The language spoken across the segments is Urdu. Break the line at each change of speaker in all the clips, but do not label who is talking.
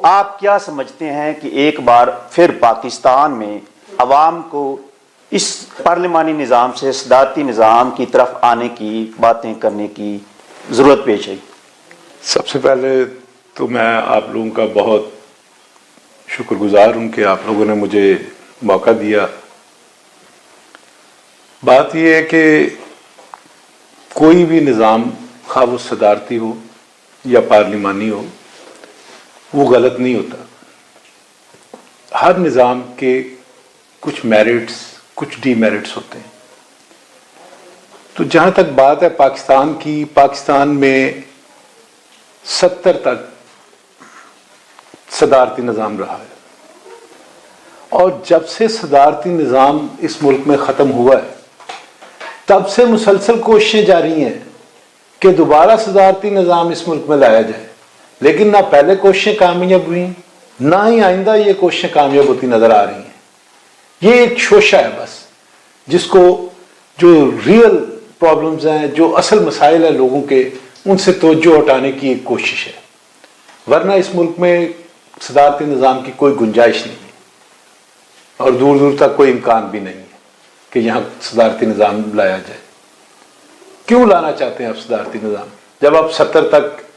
آپ کیا سمجھتے ہیں کہ ایک بار پھر پاکستان میں عوام کو اس پارلیمانی نظام سے صدارتی نظام کی طرف آنے کی باتیں کرنے کی ضرورت پیش آئی؟
سب سے پہلے تو میں آپ لوگوں کا بہت شکر گزار ہوں کہ آپ لوگوں نے مجھے موقع دیا۔ بات یہ ہے کہ کوئی بھی نظام خواہ وہ صدارتی ہو یا پارلیمانی ہو وہ غلط نہیں ہوتا۔ ہر نظام کے کچھ میرٹس کچھ ڈی میرٹس ہوتے ہیں۔ تو جہاں تک بات ہے پاکستان کی، پاکستان میں 70 تک صدارتی نظام رہا ہے، اور جب سے صدارتی نظام اس ملک میں ختم ہوا ہے تب سے مسلسل کوششیں جاری ہیں کہ دوبارہ صدارتی نظام اس ملک میں لایا جائے، لیکن نہ پہلے کوششیں کامیاب ہوئیں نہ ہی آئندہ یہ کوششیں کامیاب ہوتی نظر آ رہی ہیں۔ یہ ایک شوشہ ہے بس، جس کو جو ریئل پرابلمز ہیں، جو اصل مسائل ہیں لوگوں کے، ان سے توجہ ہٹانے کی ایک کوشش ہے، ورنہ اس ملک میں صدارتی نظام کی کوئی گنجائش نہیں ہے، اور دور دور تک کوئی امکان بھی نہیں ہے کہ یہاں صدارتی نظام لایا جائے۔ کیوں لانا چاہتے ہیں آپ صدارتی نظام؟ جب آپ 70 تک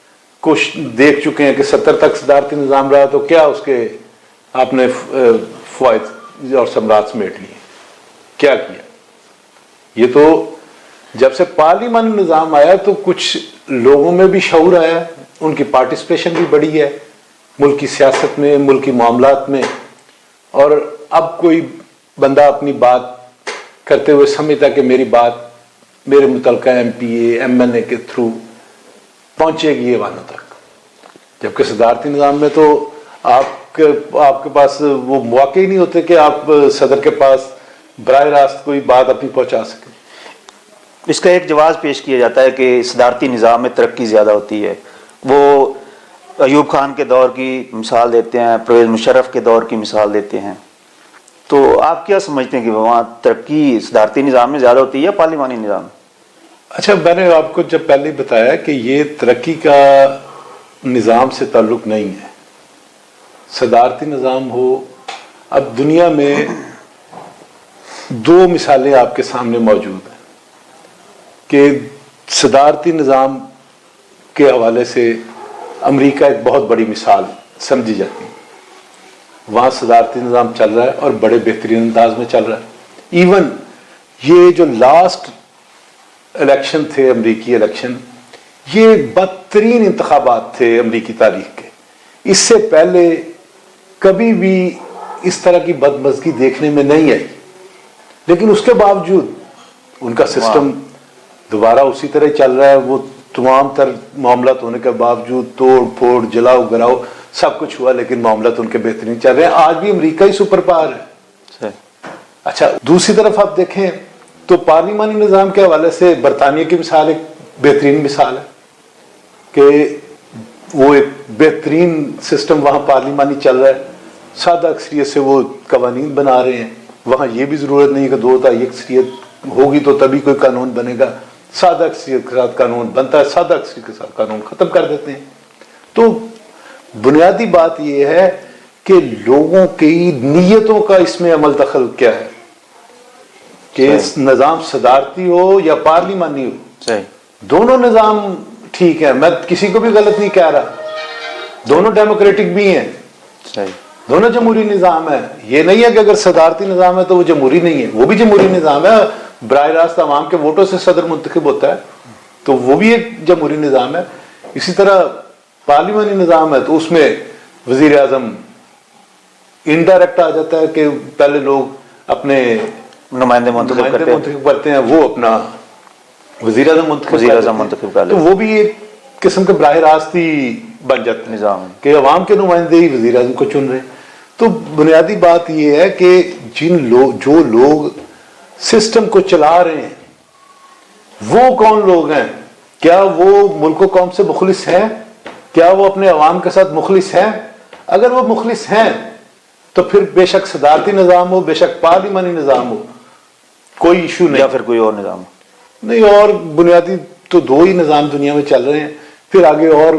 دیکھ چکے ہیں کہ 70 تک صدارتی نظام رہا، تو کیا اس کے آپ نے فوائد اور ثمرات سمیٹ لیے؟ کیا کیا؟ یہ تو جب سے پارلیمانی نظام آیا تو کچھ لوگوں میں بھی شعور آیا، ان کی پارٹیسپیشن بھی بڑھی ہے ملکی سیاست میں، ملکی معاملات میں، اور اب کوئی بندہ اپنی بات کرتے ہوئے سمجھتا کہ میری بات میرے متعلقہ M P A M N A کے تھرو پہنچے گی ایوانوں تک، جبکہ صدارتی نظام میں تو آپ کے پاس وہ مواقع ہی نہیں ہوتے کہ آپ صدر کے پاس براہ راست کوئی بات اپنی پہنچا سکیں۔
اس کا ایک جواز پیش کیا جاتا ہے کہ صدارتی نظام میں ترقی زیادہ ہوتی ہے۔ وہ ایوب خان کے دور کی مثال دیتے ہیں، پرویز مشرف کے دور کی مثال دیتے ہیں، تو آپ کیا سمجھتے ہیں کہ وہاں ترقی صدارتی نظام میں زیادہ ہوتی ہے یا پارلیمانی نظام؟
اچھا، میں نے آپ کو جب پہلے بتایا کہ یہ ترقی کا نظام سے تعلق نہیں ہے، صدارتی نظام ہو۔ اب دنیا میں 2 مثالیں آپ کے سامنے موجود ہیں کہ صدارتی نظام کے حوالے سے امریکہ ایک بہت بڑی مثال سمجھی جاتی ہے۔ وہاں صدارتی نظام چل رہا ہے اور بڑے بہترین انداز میں چل رہا ہے۔ ایون یہ جو لاسٹ الیکشن تھے، امریکی الیکشن، یہ بدترین انتخابات تھے امریکی تاریخ کے۔ اس سے پہلے کبھی بھی اس طرح کی بدمزگی دیکھنے میں نہیں آئی، لیکن اس کے باوجود ان کا سسٹم دوبارہ اسی طرح چل رہا ہے۔ وہ تمام تر معاملات ہونے کے باوجود توڑ پھوڑ جلاؤ گراؤ سب کچھ ہوا، لیکن معاملات ان کے بہترین چل رہے ہیں۔ آج بھی امریکہ ہی سپر پاور ہے۔ اچھا، دوسری طرف آپ دیکھیں تو پارلیمانی نظام کے حوالے سے برطانیہ کی مثال ایک بہترین مثال ہے کہ وہ ایک بہترین سسٹم وہاں پارلیمانی چل رہا ہے، سادہ اکثریت سے وہ قوانین بنا رہے ہیں۔ وہاں یہ بھی ضرورت نہیں کہ 2 اکثریت ہوگی تو تبھی کوئی قانون بنے گا، سادہ اکثریت کے ساتھ قانون بنتا ہے، سادہ اکثریت کے ساتھ قانون ختم کر دیتے ہیں۔ تو بنیادی بات یہ ہے کہ لوگوں کی نیتوں کا اس میں عمل دخل کیا ہے کہ نظام صدارتی ہو یا پارلیمانی ہو، دونوں نظام ٹھیک ہیں، میں کسی کو بھی غلط نہیں کہہ رہا، دونوں ڈیموکریٹک بھی ہیں، دونوں جمہوری نظام ہے۔ یہ نہیں ہے کہ اگر صدارتی نظام ہے تو وہ جمہوری نہیں ہے، وہ بھی جمہوری نظام ہے، براہ راست عوام کے ووٹوں سے صدر منتخب ہوتا ہے، تو وہ بھی ایک جمہوری نظام ہے۔ اسی طرح پارلیمانی نظام ہے تو اس میں وزیر اعظم انڈائریکٹ آ جاتا ہے کہ پہلے لوگ اپنے
نمائندے منتخب
کرتے ہیں، وہ اپنا وزیر اعظم منتخب کرتے ہیں، تو وہ بھی ایک قسم کے براہ راست ہی بن جاتا ہے نظام کہ عوام کے نمائندے ہی وزیر اعظم کو چن رہے ہیں۔ تو بنیادی بات یہ ہے کہ جو لوگ سسٹم کو چلا رہے ہیں وہ کون لوگ ہیں؟ کیا وہ ملک و قوم سے مخلص ہیں؟ کیا وہ اپنے عوام کے ساتھ مخلص ہیں؟ اگر وہ مخلص ہیں تو پھر بے شک صدارتی نظام ہو، بے شک پارلیمانی نظام ہو، کوئی ایشو نہیں،
یا پھر کوئی اور نظام
نہیں۔ اور بنیادی تو 2 ہی نظام دنیا میں چل رہے ہیں، پھر آگے اور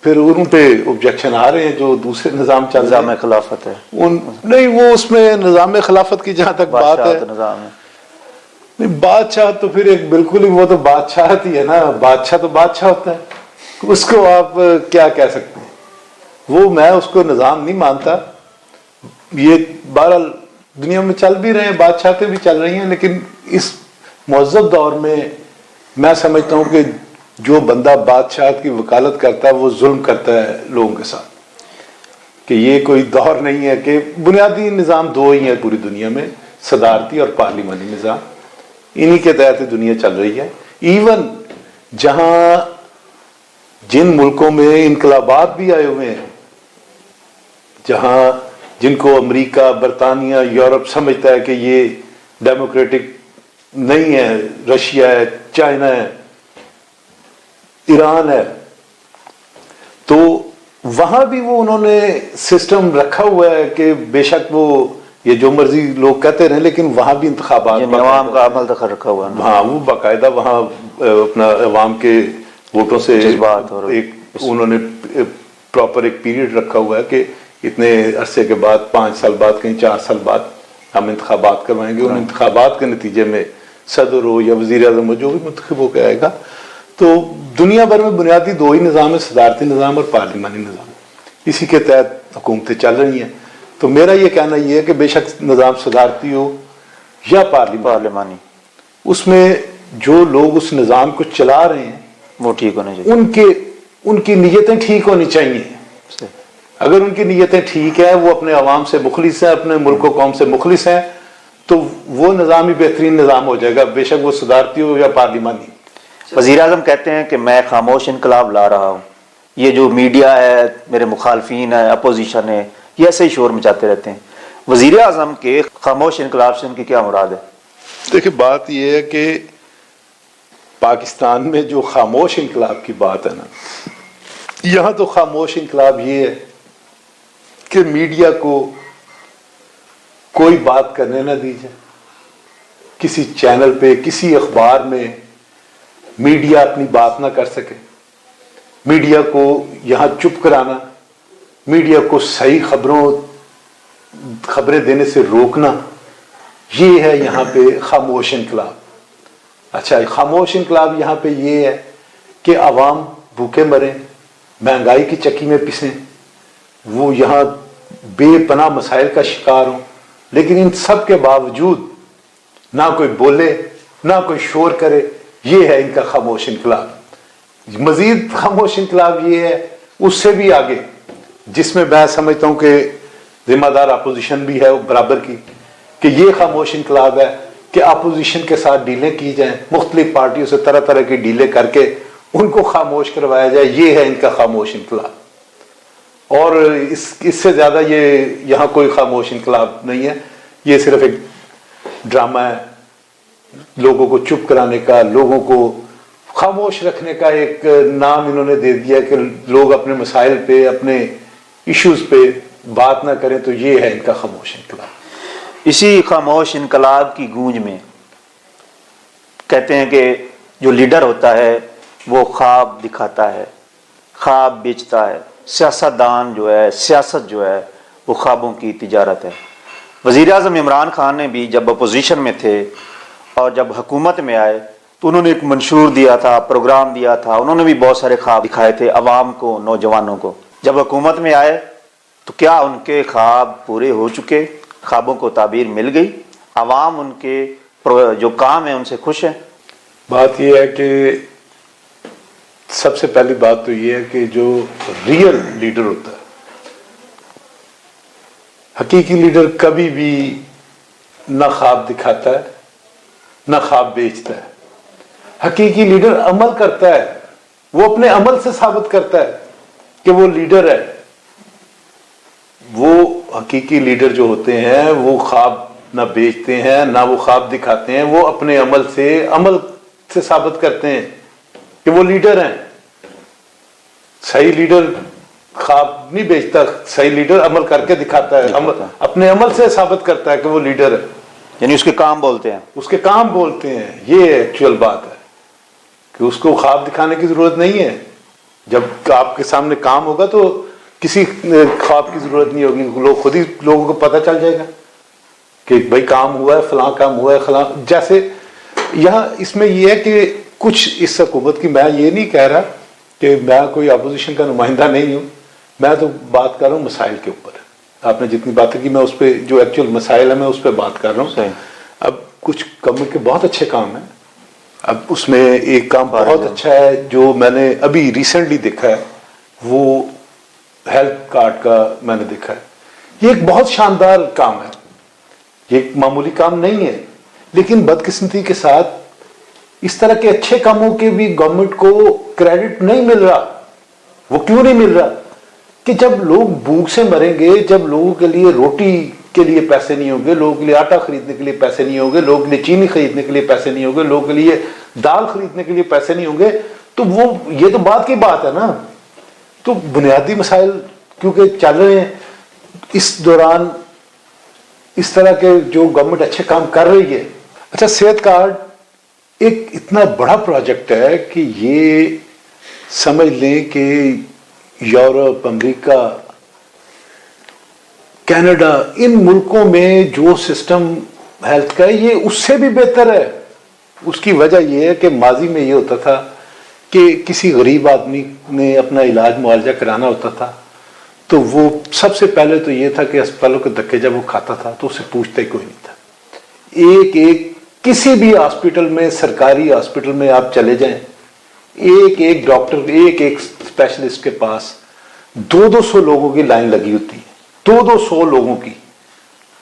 پھر ان پہ آبجیکشن آ رہے ہیں جو دوسرے نظام چل رہے
نظام
ہیں
خلافت ہے،
نہیں وہ اس میں نظام خلافت کی جہاں تک بات ہے
بادشاہت نظام ہے.
نہیں بادشاہ تو پھر ایک بالکل ہی وہ تو بادشاہت ہی ہے نا. بادشاہ تو بادشاہ ہوتا ہے، اس کو آپ کیا کہہ سکتے ہیں. وہ میں اس کو نظام نہیں مانتا. یہ بہرحال دنیا میں چل بھی رہے ہیں، بادشاہتیں بھی چل رہی ہیں، لیکن اس مہذب دور میں سمجھتا ہوں کہ جو بندہ بادشاہت کی وکالت کرتا ہے وہ ظلم کرتا ہے لوگوں کے ساتھ. کہ یہ کوئی دور نہیں ہے کہ بنیادی نظام دو ہی ہیں پوری دنیا میں، صدارتی اور پارلیمانی نظام. انہی کے تحت دنیا چل رہی ہے. ایون جہاں جن ملکوں میں انقلابات بھی آئے ہوئے ہیں، جہاں جن کو امریکہ، برطانیہ، یورپ سمجھتا ہے کہ یہ ڈیموکریٹک نہیں ہے، رشیا ہے، چائنا ہے، ایران ہے، تو وہاں بھی وہ انہوں نے سسٹم رکھا ہوا ہے کہ بے شک وہ یہ جو مرضی لوگ کہتے رہے لیکن وہاں بھی انتخابات،
یعنی عوام کا عمل دخل رکھا ہوا ہے.
ہاں وہ باقاعدہ وہاں اپنا عوام کے ووٹوں سے
جذبات اور
ایک انہوں نے پراپر ایک پیریڈ رکھا ہوا ہے کہ اتنے عرصے کے بعد، 5 سال بعد، کہیں 4 سال بعد ہم انتخابات کروائیں گے. ان انتخابات کے نتیجے میں صدر ہو یا وزیر اعظم ہو جو بھی منتخب ہو کے آئے گا. تو دنیا بھر میں بنیادی دو ہی نظام ہے، صدارتی نظام اور پارلیمانی نظام. اسی کے تحت حکومتیں چل رہی ہیں. تو میرا یہ کہنا یہ ہے کہ بے شک نظام صدارتی ہو یا
پارلیمانی،
اس میں جو لوگ اس نظام کو چلا رہے ہیں
وہ ٹھیک ہونے چاہیے.
ان کی نیتیں ٹھیک ہونی چاہیے. اگر ان کی نیتیں ٹھیک ہے، وہ اپنے عوام سے مخلص ہیں، اپنے ملک و قوم سے مخلص ہیں، تو وہ نظام ہی بہترین نظام ہو جائے گا، بے شک وہ صدارتی ہو یا پارلیمانی.
وزیر اعظم کہتے ہیں کہ میں خاموش انقلاب لا رہا ہوں. یہ جو میڈیا ہے، میرے مخالفین ہے، اپوزیشن ہے، یہ ایسے ہی شور مچاتے رہتے ہیں. وزیر اعظم کے خاموش انقلاب سے ان کی کیا مراد ہے؟
دیکھیں بات یہ ہے کہ پاکستان میں جو خاموش انقلاب کی بات ہے نا، یہاں تو خاموش انقلاب یہ ہے کہ میڈیا کو کوئی بات کرنے نہ دی جائے. کسی چینل پہ، کسی اخبار میں میڈیا اپنی بات نہ کر سکے. میڈیا کو یہاں چپ کرانا، میڈیا کو صحیح خبریں دینے سے روکنا، یہ ہے یہاں پہ خاموش انقلاب. اچھا، خاموش انقلاب یہاں پہ یہ ہے کہ عوام بھوکے مریں، مہنگائی کی چکی میں پسیں، وہ یہاں بے پناہ مسائل کا شکار ہوں، لیکن ان سب کے باوجود نہ کوئی بولے، نہ کوئی شور کرے. یہ ہے ان کا خاموش انقلاب. مزید خاموش انقلاب یہ ہے اس سے بھی آگے، جس میں میں سمجھتا ہوں کہ ذمہ دار اپوزیشن بھی ہے برابر کی، کہ یہ خاموش انقلاب ہے کہ اپوزیشن کے ساتھ ڈیلیں کی جائیں، مختلف پارٹیوں سے طرح طرح کی ڈیلیں کر کے ان کو خاموش کروایا جائے. یہ ہے ان کا خاموش انقلاب. اور اس سے زیادہ یہاں کوئی خاموش انقلاب نہیں ہے. یہ صرف ایک ڈرامہ ہے، لوگوں کو چپ کرانے کا، لوگوں کو خاموش رکھنے کا ایک نام انہوں نے دے دیا کہ لوگ اپنے مسائل پہ، اپنے ایشوز پہ بات نہ کریں. تو یہ ہے ان کا خاموش انقلاب.
اسی خاموش انقلاب کی گونج میں کہتے ہیں کہ جو لیڈر ہوتا ہے وہ خواب دکھاتا ہے، خواب بیچتا ہے. سیاستدان جو ہے، سیاست جو ہے، وہ خوابوں کی تجارت ہے. وزیر اعظم عمران خان نے بھی جب اپوزیشن میں تھے اور جب حکومت میں آئے تو انہوں نے ایک منشور دیا تھا، پروگرام دیا تھا. انہوں نے بھی بہت سارے خواب دکھائے تھے عوام کو، نوجوانوں کو. جب حکومت میں آئے تو کیا ان کے خواب پورے ہو چکے؟ خوابوں کو تعبیر مل گئی؟ عوام ان کے جو کام ہیں ان سے خوش ہیں؟
بات یہ ہے کہ سب سے پہلی بات تو یہ ہے کہ جو ریئل لیڈر ہوتا ہے، حقیقی لیڈر کبھی بھی نہ خواب دکھاتا ہے نہ خواب بیچتا ہے. حقیقی لیڈر عمل کرتا ہے، وہ اپنے عمل سے ثابت کرتا ہے کہ وہ لیڈر ہے. وہ حقیقی لیڈر جو ہوتے ہیں وہ خواب نہ بیچتے ہیں نہ وہ خواب دکھاتے ہیں، وہ اپنے عمل سے ثابت کرتے ہیں کہ وہ لیڈر ہیں. صحیح لیڈر خواب نہیں بیچتا، صحیح لیڈر عمل کر کے دکھاتا ہے، اپنے عمل سے ثابت کرتا ہے کہ وہ لیڈر ہے.
یعنی اس کے کام بولتے ہیں،
اس کے کام بولتے ہیں. یہ ایکچوئل بات ہے کہ اس کو خواب دکھانے کی ضرورت نہیں ہے. جب آپ کے سامنے کام ہوگا تو کسی خواب کی ضرورت نہیں ہوگی, لوگ خود ہی لوگوں کو پتہ چل جائے گا کہ بھائی کام ہوا ہے, فلاں کام ہوا ہے, فلاں. جیسے یہاں اس میں یہ ہے کہ کچھ اس حکومت کی, میں یہ نہیں کہہ رہا کہ میں کوئی اپوزیشن کا نمائندہ نہیں ہوں, میں تو بات کر رہا ہوں مسائل کے اوپر. آپ نے جتنی باتیں کی میں اس پہ جو ایکچوئل مسائل ہیں میں اس پہ بات کر رہا ہوں. اب کچھ گورنمنٹ کے بہت اچھے کام ہیں. اب اس میں ایک کام بہت اچھا ہے جو میں نے ابھی ریسنٹلی دیکھا ہے, وہ ہیلتھ کارڈ کا میں نے دیکھا ہے. یہ ایک بہت شاندار کام ہے, یہ ایک معمولی کام نہیں ہے, لیکن بدقسمتی کے ساتھ اس طرح کے اچھے کاموں کے بھی گورنمنٹ کو کریڈٹ نہیں مل رہا. وہ کیوں نہیں مل رہا؟ کہ جب لوگ بھوک سے مریں گے, جب لوگوں کے لیے روٹی کے لیے پیسے نہیں ہوں گے, لوگوں کے لیے آٹا خریدنے کے لیے پیسے نہیں ہوں گے, لوگوں کے لیے چینی خریدنے کے لیے پیسے نہیں ہوں گے, لوگوں کے لیے دال خریدنے کے لیے پیسے نہیں ہوں گے, تو وہ یہ تو بات کی بات ہے نا. تو بنیادی مسائل کیونکہ چل رہے ہیں اس دوران, اس طرح کے جو گورنمنٹ اچھے کام کر رہی ہے. اچھا, صحت کارڈ ایک اتنا بڑا پروجیکٹ ہے کہ یہ سمجھ لیں کہ یورپ, امریکہ, کینیڈا, ان ملکوں میں جو سسٹم ہیلتھ کا ہے یہ اس سے بھی بہتر ہے. اس کی وجہ یہ ہے کہ ماضی میں یہ ہوتا تھا کہ کسی غریب آدمی نے اپنا علاج معالجہ کرانا ہوتا تھا تو وہ سب سے پہلے تو یہ تھا کہ اسپتالوں کے دھکے جب وہ کھاتا تھا تو اسے پوچھتا ہی کوئی نہیں تھا. ایک کسی بھی ہاسپٹل میں, سرکاری ہاسپٹل میں آپ چلے جائیں, ایک ڈاکٹر, ایک اسپیشلسٹ کے پاس 200 لوگوں کی لائن لگی ہوتی ہے, 200 لوگوں کی,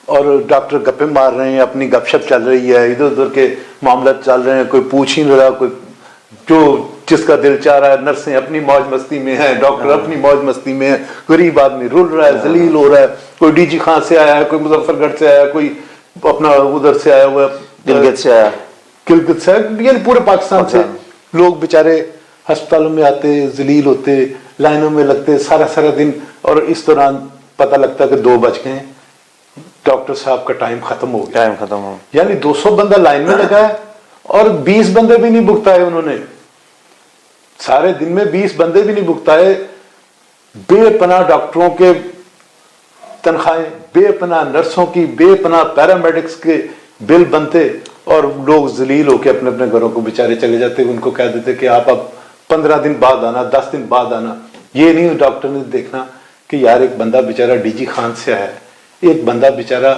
اور ڈاکٹر گپے مار رہے ہیں, اپنی گپ شپ چل رہی ہے, ادھر ادھر کے معاملات چل رہے ہیں, کوئی پوچھ ہی نہیں رہا, کوئی جو جس کا دل چاہ رہا ہے. نرسیں اپنی موج مستی میں ہیں, ڈاکٹر اپنی موج مستی میں ہیں, غریب آدمی رول رہا ہے, ذلیل ہو رہا ہے. کوئی ڈی جی خان سے آیا ہے, کوئی مظفر گڑھ سے آیا ہے, کوئی اپنا ادھر سے آیا ہوا ہے, گلگت سے آیا, یعنی پورے پاکستان سے لوگ بیچارے ہسپتالوں میں آتے, ذلیل ہوتے, لائنوں میں لگتے سارا دن, اور اس دوران پتہ لگتا کہ 2 بج گئے, ڈاکٹر صاحب کا ٹائم ختم ہو گیا. یعنی 200 بندہ لائن میں لگا ہے اور 20 بندے بھی نہیں بکتائے انہوں نے, سارے دن میں 20 بندے بھی نہیں بکتائے. بے پناہ ڈاکٹروں کے تنخواہیں, بے پناہ نرسوں کی, بے پناہ پیرامیڈکس کے بل بنتے, اور لوگ ذلیل ہو کے اپنے گھروں کو بیچارے چلے جاتے. ان کو کہہ دیتے کہ آپ اب 15 دن بعد آنا, 10 دن بعد آنا. یہ نہیں ڈاکٹر نے دیکھنا کہ یار ایک بندہ بیچارہ ڈی جی خان سے آیا ہے, ایک بندہ بیچارہ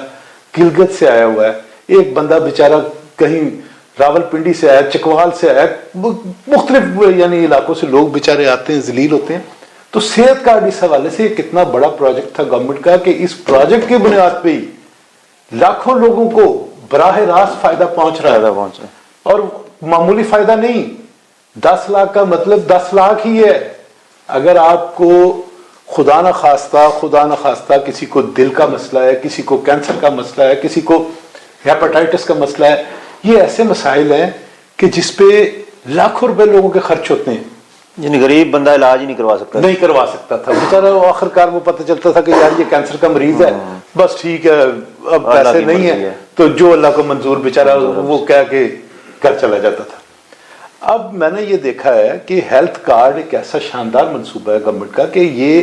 گلگت سے آیا ہوا ہے, ایک بندہ بیچارہ کہیں راول پنڈی سے آیا, چکوال سے آیا, مختلف یعنی علاقوں سے لوگ بیچارے آتے ہیں, ذلیل ہوتے ہیں. تو صحت کارڈ اس حوالے سے کتنا بڑا پروجیکٹ تھا گورنمنٹ کا کہ اس پروجیکٹ کی بنیاد پہ ہی لاکھوں لوگوں کو براہ راست فائدہ پہنچ رہا ہے. اور معمولی فائدہ نہیں, 10 لاکھ کا مطلب 10 لاکھ ہی ہے. اگر آپ کو خدا نخواستہ کسی کو دل کا مسئلہ ہے, کسی کو کینسر کا مسئلہ ہے, کسی کو ہیپاٹائٹس کا مسئلہ ہے, یہ ایسے مسائل ہیں کہ جس پہ لاکھوں روپے لوگوں کے خرچ ہوتے ہیں.
یعنی غریب بندہ علاج ہی نہیں کروا سکتا
تھا بیچارہ. آخر کار وہ پتہ چلتا تھا کہ یار یہ کینسر کا مریض ہے, بس ٹھیک ہے, اب پیسے نہیں ہے تو جو اللہ کو منظور بیچارہ وہ کہہ کے گھر چلا جاتا تھا. اب میں نے یہ دیکھا ہے کہ ہیلتھ کارڈ ایک ایسا شاندار منصوبہ ہے گورنمنٹ کا کہ یہ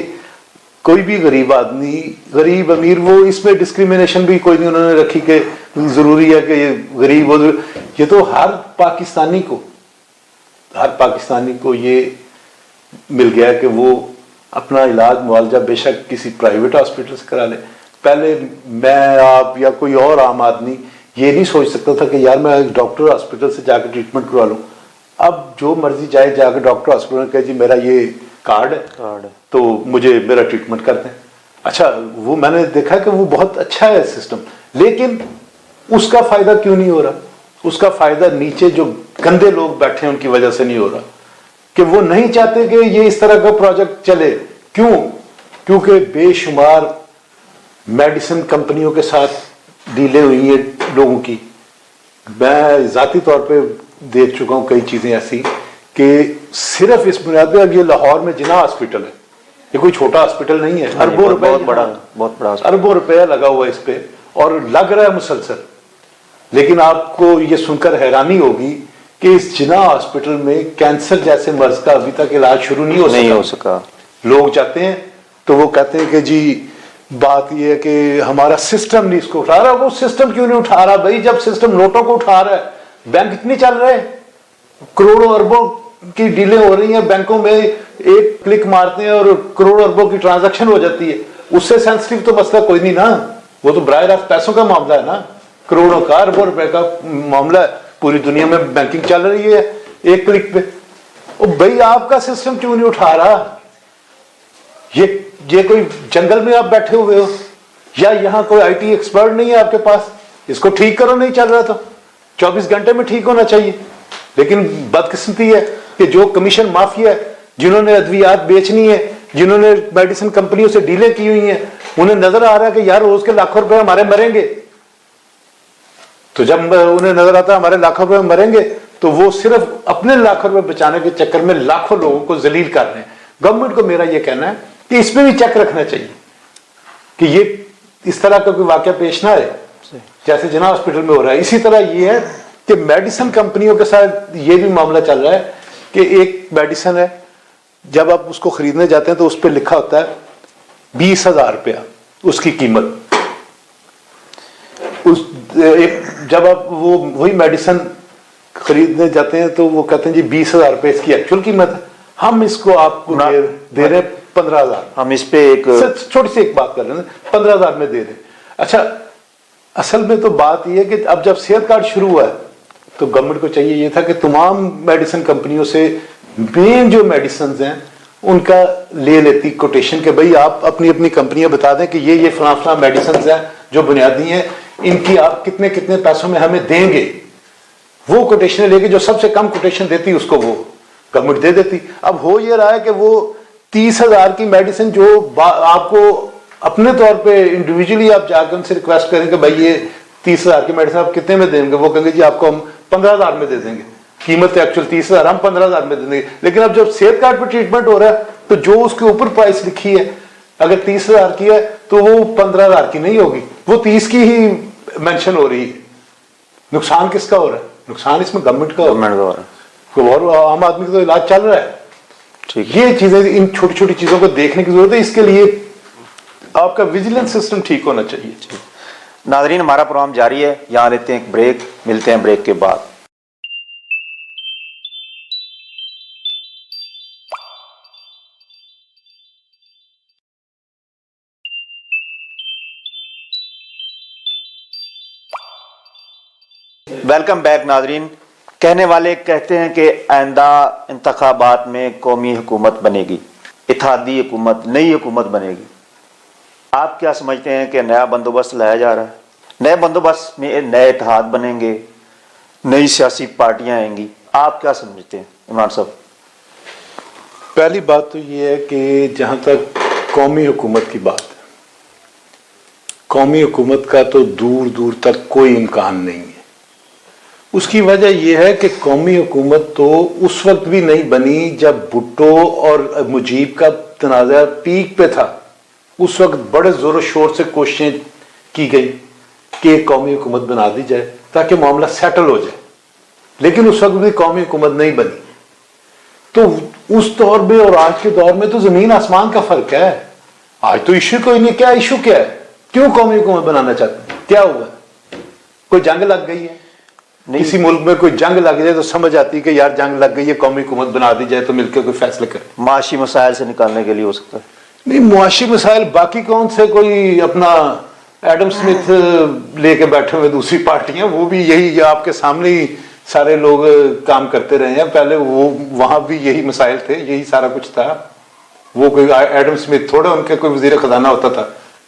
کوئی بھی غریب آدمی, غریب امیر, وہ اس میں ڈسکریمنیشن بھی کوئی نہیں انہوں نے رکھی کہ ضروری ہے کہ یہ غریب ہو. یہ تو ہر پاکستانی کو یہ مل گیا کہ وہ اپنا علاج معالجہ بے شک کسی پرائیویٹ ہاسپٹل سے کرا لے. پہلے میں, آپ یا کوئی اور عام آدمی یہ نہیں سوچ سکتا تھا کہ یار میں ڈاکٹر ہاسپٹل سے جا کے ٹریٹمنٹ کروا لوں. اب جو مرضی جائے, جا کے ڈاکٹر ہاسپٹل میں کہے جی میرا یہ کارڈ ہے تو مجھے میرا ٹریٹمنٹ کر دیں. اچھا, وہ میں نے دیکھا کہ وہ بہت اچھا ہے سسٹم, لیکن اس کا فائدہ کیوں نہیں ہو رہا؟ اس کا فائدہ نیچے جو گندے لوگ بیٹھے ہیں ان کی وجہ سے نہیں ہو رہا, کہ وہ نہیں چاہتے کہ یہ اس طرح کا پروجیکٹ چلے. کیوں؟ کیونکہ بے شمار میڈیسن کمپنیوں کے ساتھ ڈیلیں ہوئی ہیں لوگوں کی. میں ذاتی طور پہ دیکھ چکا ہوں کئی چیزیں ایسی کہ صرف اس بنیاد پہ, اب یہ لاہور میں جناح ہاسپٹل ہے, یہ کوئی چھوٹا ہاسپٹل نہیں ہے, اربوں روپے, بہت بڑا اربوں روپیہ لگا ہوا ہے اس پہ, اور لگ رہا ہے مسلسل. لیکن آپ کو یہ سن کر حیرانی ہوگی کہ اس جناح ہاسپٹل میں کینسر جیسے مرض کا ابھی تک علاج شروع نہیں ہو سکا. لوگ جاتے ہیں تو وہ کہتے ہیں کہ جی بات یہ ہے کہ ہمارا سسٹم نہیں اس کو اٹھا رہا. وہ سسٹم کیوں نہیں اٹھا رہا بھائی؟ جب سسٹم نوٹوں کو اٹھا رہا ہے، بینک اتنے چل رہے ہیں، کروڑوں اربوں کی ڈیلیں ہو رہی ہیں بینکوں میں، ایک کلک مارتے ہیں اور کروڑوں اربوں کی ٹرانزیکشن ہو جاتی ہے. اس سے سینسٹیو تو مسئلہ کوئی نہیں نا، وہ تو براہ راست پیسوں کا معاملہ ہے نا، کروڑوں کا اربوں روپے کا معاملہ ہے. پوری دنیا میں بینکنگ چل رہی ہے ایک کلک پہ. او بھائی آپ کا سسٹم کیوں نہیں اٹھا رہا؟ یہ کوئی جنگل میں آپ بیٹھے ہوئے ہو یا یہاں کوئی آئی ٹی ایکسپرٹ نہیں ہے آپ کے پاس؟ اس کو ٹھیک کرو. نہیں چل رہا تو 24 گھنٹے میں ٹھیک ہونا چاہیے. لیکن بدقسمتی ہے کہ جو کمیشن مافیا ہے، جنہوں نے ادویات بیچنی ہے، جنہوں نے میڈیسن کمپنیوں سے ڈیلیں کی ہوئی ہیں، انہیں نظر آ رہا ہے کہ یار روز کے لاکھوں روپے ہمارے مریں گے. تو جب انہیں نظر آتا ہے ہمارے لاکھوں روپے مریں گے تو وہ صرف اپنے لاکھوں روپے بچانے کے چکر میں لاکھوں لوگوں کو ذلیل کر رہے ہیں. گورنمنٹ کو میرا یہ کہنا ہے کہ اس پہ بھی چیک رکھنا چاہیے کہ یہ اس طرح کا کوئی واقعہ پیش نہ آئے جیسے جناح ہاسپٹل میں ہو رہا ہے. اسی طرح یہ ہے کہ میڈیسن کمپنیوں کے ساتھ یہ بھی معاملہ چل رہا ہے کہ ایک میڈیسن ہے، جب آپ اس کو خریدنے جاتے ہیں تو اس پہ لکھا ہوتا ہے 20,000 روپیہ اس کی قیمت. جب آپ وہی میڈیسن خریدنے جاتے ہیں تو وہ کہتے ہیں جی 20,000 روپے اس کی ایکچوئل قیمت ہے، ہم اس کو آپ کو دے رہے ہیں 15,000.
ہم اس پہ ایک
چھوٹی سی ایک بات کر رہے ہیں، 15,000 میں دے رہے ہیں. اچھا اصل میں تو بات یہ ہے کہ اب جب صحت کارڈ شروع ہوا ہے تو گورنمنٹ کو چاہیے یہ تھا کہ تمام میڈیسن کمپنیوں سے مین جو میڈیسنز ہیں ان کا لے لیتی کوٹیشن کہ بھئی آپ اپنی اپنی کمپنیاں بتا دیں کہ یہ فلاں فلاں میڈیسنز ہیں جو بنیادی ہیں، ان کی آپ کتنے کتنے پیسوں میں ہمیں دیں گے. وہ کوٹیشن لے کے جو سب سے کم کوٹیشن دیتی اس کو وہ گورنمنٹ دے دیتی. اب ہو یہ رہا ہے کہ وہ 30,000 کی میڈیسن جو آپ کو اپنے طور پہ انڈیویجلی آپ جا کے ان سے ریکویسٹ کریں کہ بھائی یہ 30,000 کی میڈیسن آپ کتنے میں دیں گے، وہ کہیں گے جی آپ کو ہم 15,000 میں دے دیں گے، قیمت ایکچوئل 30,000 ہم 15,000 میں دے دیں گے. لیکن اب جب صحت کارڈ پہ ٹریٹمنٹ ہو رہا ہے تو جو اس کے اوپر پرائس لکھی ہے اگر 30,000 کی ہے تو وہ 15,000 کی نہیں ہوگی، وہ 30 کی ہی مینشن ہو رہی ہے. نقصان کس کا ہو رہا ہے؟ نقصان اس میں گورنمنٹ کا ہو رہا ہے اور عام آدمی کا تو علاج چل رہا ہے. یہ چیزیں، ان چھوٹی چھوٹی چیزوں کو دیکھنے کی ضرورت ہے. اس کے لیے آپ کا ویجیلنس سسٹم ٹھیک ہونا چاہیے.
ناظرین ہمارا پروگرام جاری ہے، یہاں لیتے ہیں ایک بریک، ملتے ہیں بریک کے بعد. ویلکم بیک ناظرین. کہنے والے کہتے ہیں کہ آئندہ انتخابات میں قومی حکومت بنے گی، اتحادی حکومت، نئی حکومت بنے گی. آپ کیا سمجھتے ہیں کہ نیا بندوبست لایا جا رہا ہے؟ نئے بندوبست میں نئے اتحاد بنیں گے، نئی سیاسی پارٹیاں آئیں گی؟ آپ کیا سمجھتے ہیں عمران صاحب؟
پہلی بات تو یہ ہے کہ جہاں تک قومی حکومت کی بات ہے، قومی حکومت کا تو دور دور تک کوئی امکان نہیں ہے. اس کی وجہ یہ ہے کہ قومی حکومت تو اس وقت بھی نہیں بنی جب بھٹو اور مجیب کا تنازع پیک پہ تھا. اس وقت بڑے زور و شور سے کوششیں کی گئی کہ ایک قومی حکومت بنا دی جائے تاکہ معاملہ سیٹل ہو جائے، لیکن اس وقت بھی قومی حکومت نہیں بنی. تو اس دور میں اور آج کے دور میں تو زمین آسمان کا فرق ہے. آج تو ایشو کوئی نہیں. کیا ایشو کیا ہے؟ کیوں قومی حکومت بنانا چاہتے ہیں؟ کیا ہوا؟ کوئی جنگ لگ گئی ہے؟ کسی ملک میں کوئی جنگ لگ جائے تو سمجھ آتی ہے کہ یار جنگ لگ گئی ہے، قومی حکومت بنا دی جائے تو مل کے کوئی فیصلہ کرے.
معاشی مسائل سے نکالنے کے لیے ہو سکتا ہے.
نہیں، معاشی مسائل باقی کون سے کوئی اپنا ایڈم سمتھ لے کے بیٹھے ہوئے دوسری پارٹیاں، وہ بھی یہی آپ کے سامنے ہی سارے لوگ کام کرتے رہے ہیں. پہلے وہ وہاں بھی یہی مسائل تھے، یہی سارا کچھ تھا. وہ کوئی ایڈم سمتھ تھوڑا ان کے کوئی وزیر خزانہ ہوتا تھا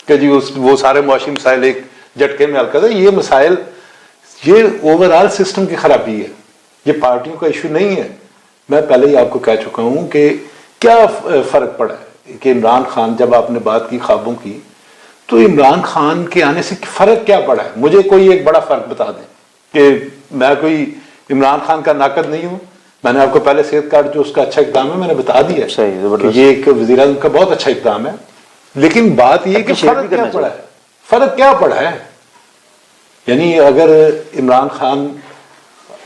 کہ جی وہ سارے معاشی مسائل ایک جھٹکے میں حل کرتا. یہ مسائل، یہ اوورآل سسٹم کی خرابی ہے، یہ پارٹیوں کا ایشو نہیں ہے. میں پہلے ہی آپ کو کہہ چکا ہوں کہ کیا فرق پڑا ہے کہ عمران خان، جب آپ نے بات کی خوابوں کی، تو عمران خان کے آنے سے فرق کیا پڑا ہے؟ مجھے کوئی ایک بڑا فرق بتا دیں کہ میں کوئی عمران خان کا ناقد نہیں ہوں. میں نے آپ کو پہلے صحت کارڈ جو اس کا اچھا اقدام ہے میں نے بتا دیا کہ یہ ایک وزیر اعظم کا بہت اچھا اقدام ہے. لیکن بات یہ کہ فرق کیا پڑا ہے؟ فرق کیا پڑا ہے؟ یعنی اگر عمران خان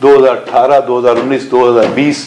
2018, 2019, 2020